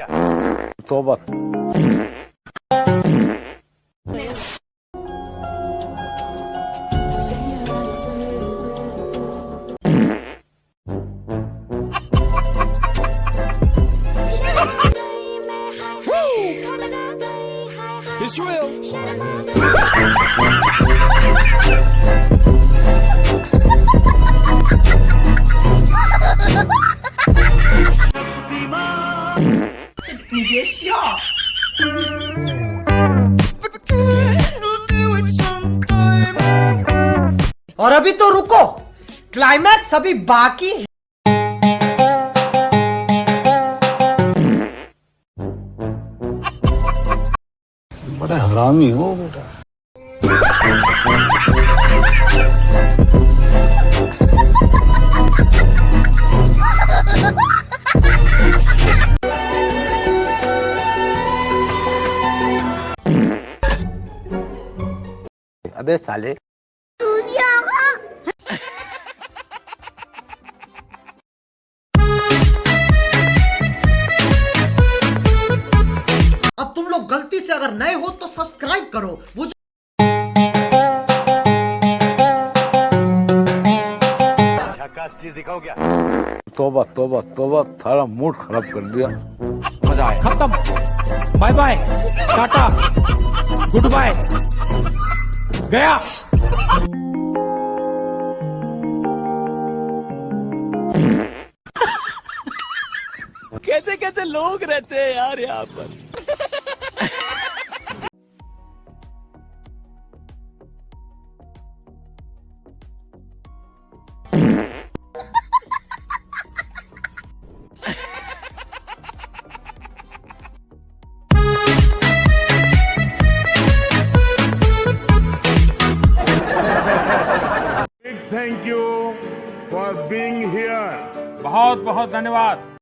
क्या? तौबा। It's real. और अभी तो रुको, क्लाइमैक्स अभी बाकी है। बड़ा हरामी हो बेटा। अबे साले। अब तुम लोग गलती से अगर नए हो तो सब्सक्राइब करो। वो झकास चीज दिखाओ क्या? तौबा तौबा तौबा, सारा मूड खराब कर दिया। मजा आया। खत्म। Bye bye, tata, good bye, गया। कैसे कैसे लोग रहते हैं यार यहाँ पर। Big thank you for being here. बहुत बहुत धन्यवाद।